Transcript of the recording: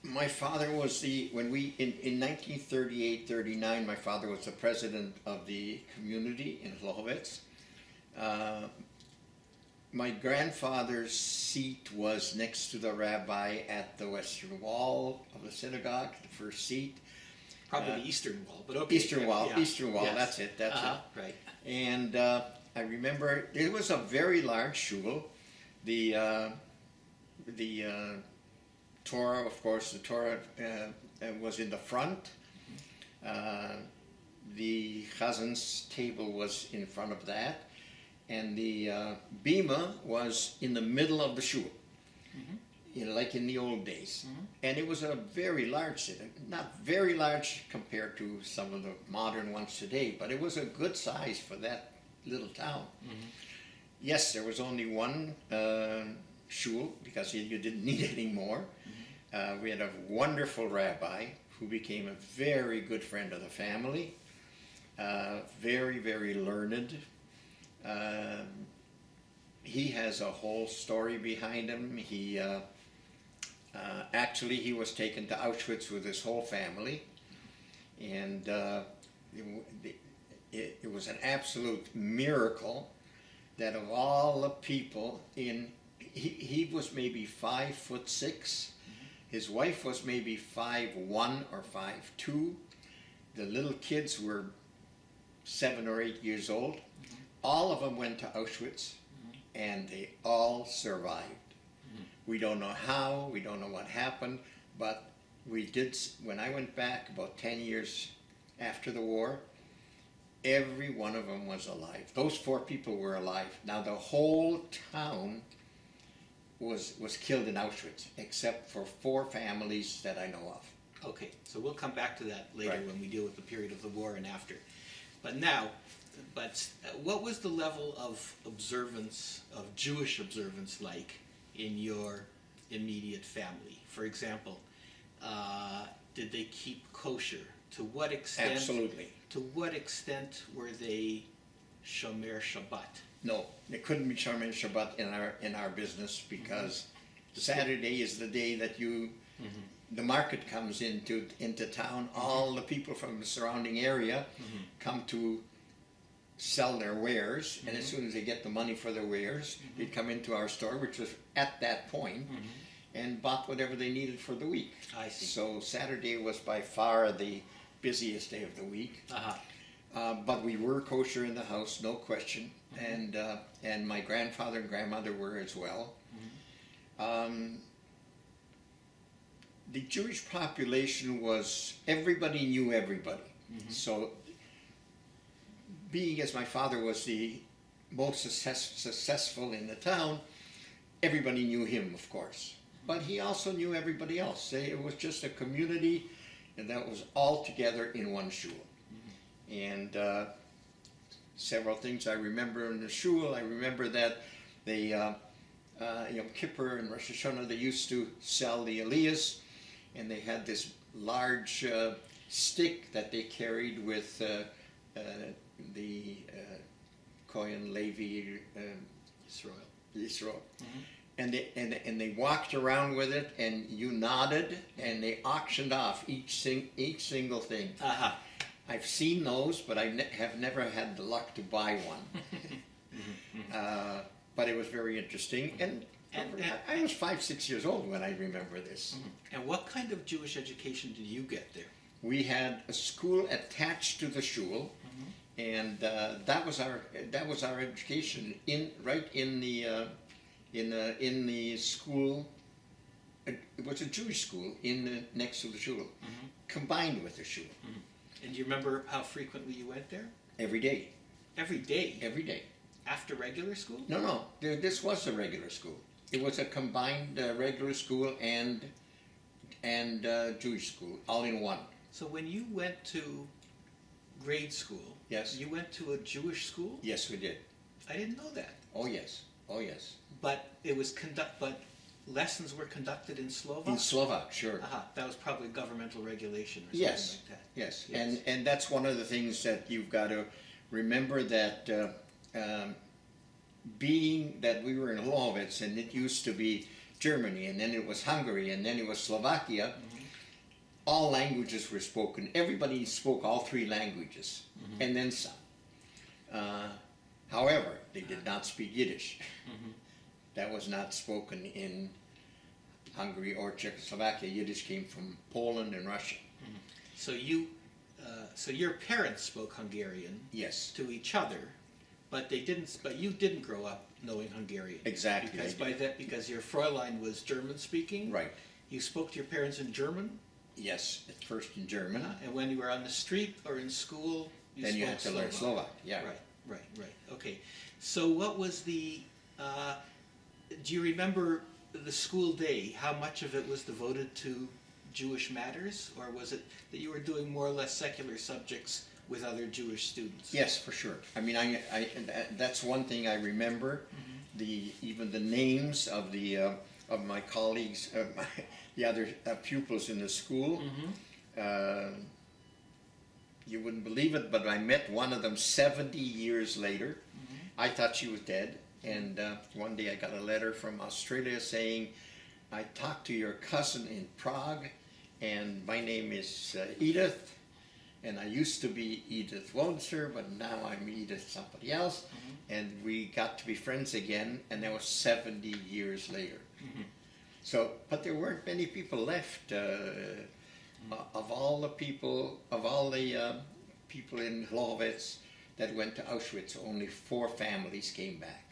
My father was in 1938-39, my father was the president of the community in Hlohovec. My grandfather's seat was next to the rabbi at the western wall of the synagogue, the first seat. Probably the eastern wall, but okay. Eastern wall, yeah. eastern wall, Yes. that's it, that's it. Right. And I remember it was a very large shul. The Torah, of course, the Torah was in the front. The Chazan's table was in front of that. And the bima was in the middle of the shul, like in the old days. And it was a very large city, not very large compared to some of the modern ones today, but it was a good size for that little town. Yes, there was only one shul because you didn't need any more. We had a wonderful rabbi who became a very good friend of the family, very, very learned. He has a whole story behind him. He actually he was taken to Auschwitz with his whole family, and it was an absolute miracle that of all the people he was maybe 5'6". His wife was maybe 5'1" or 5'2". The little kids were 7 or 8 years old. All of them went to Auschwitz, and they all survived. We don't know how, we don't know what happened, but we did. When I went back about 10 years after the war, every one of them was alive. Those 4 people were alive. Now the whole town was killed in Auschwitz, except for 4 families that I know of. Okay, so we'll come back to that later Right. when we deal with the period of the war and after. But what was the level of observance, of Jewish observance, like in your immediate family? For example, did they keep kosher? To what extent? Absolutely. To what extent were they shomer Shabbat? No, it couldn't be Shomer Shabbat in our business because Saturday is the day that the market comes into town. All the people from the surrounding area come to sell their wares, and as soon as they get the money for their wares, they'd come into our store, which was at that point, and bought whatever they needed for the week. I see. So Saturday was by far the busiest day of the week. But we were kosher in the house, no question, and my grandfather and grandmother were as well. The Jewish population was, everybody knew everybody. So being as my father was the most successful in the town, everybody knew him, of course. But he also knew everybody else. It was just a community and that was all together in one shul. And several things I remember in the shul. I remember that they, Yom Kippur and Rosh Hashanah, they used to sell the aliyahs, and they had this large stick that they carried with the Kohen Levi Yisrael. And they walked around with it, and you nodded, and they auctioned off each single thing. I've seen those, but I have never had the luck to buy one. But it was very interesting, and I was 5-6 years old when I remember this. And what kind of Jewish education did you get there? We had a school attached to the shul, and that was our education right in the school. It was a Jewish school next to the shul, combined with the shul. And do you remember how frequently you went there? Every day. Every day? Every day. After regular school? No. This was a regular school. It was a combined regular school and Jewish school, all in one. So when you went to grade school, yes, you went to a Jewish school? Yes, we did. I didn't know that. Oh yes. Oh yes. But it was but lessons were conducted in Slovak? In Slovak, sure. That was probably governmental regulation or something yes. like that. Yes. And that's one of the things that you've got to remember, that being that we were in Hlohovec, and it used to be Germany, and then it was Hungary, and then it was Slovakia, all languages were spoken. Everybody spoke all three languages, and then some. However, they did not speak Yiddish. That was not spoken in Hungary or Czechoslovakia. Yiddish came from Poland and Russia. So so your parents spoke Hungarian Yes, to each other, but they didn't. But you didn't grow up knowing Hungarian. exactly. Because I did. because your Fräulein was German speaking. Right. You spoke to your parents in German, Yes, at first in German. and when you were on the street or in school, Then you had to learn Slovak. Yeah. Right. Okay. So what was the? Do you remember the school day? How much of it was devoted to Jewish matters, or was it that you were doing more or less secular subjects with other Jewish students? Yes, for sure. I mean, that's one thing I remember. Even the names of of my colleagues, the other pupils in the school. You wouldn't believe it, but I met one of them 70 years later. I thought she was dead, and one day I got a letter from Australia saying, I talked to your cousin in Prague, and my name is Edith, and I used to be Edith Wonser, but now I'm Edith somebody else, and we got to be friends again, and that was 70 years later. So, but there weren't many people left. Of all the people in Hlohovec that went to Auschwitz, only 4 families came back.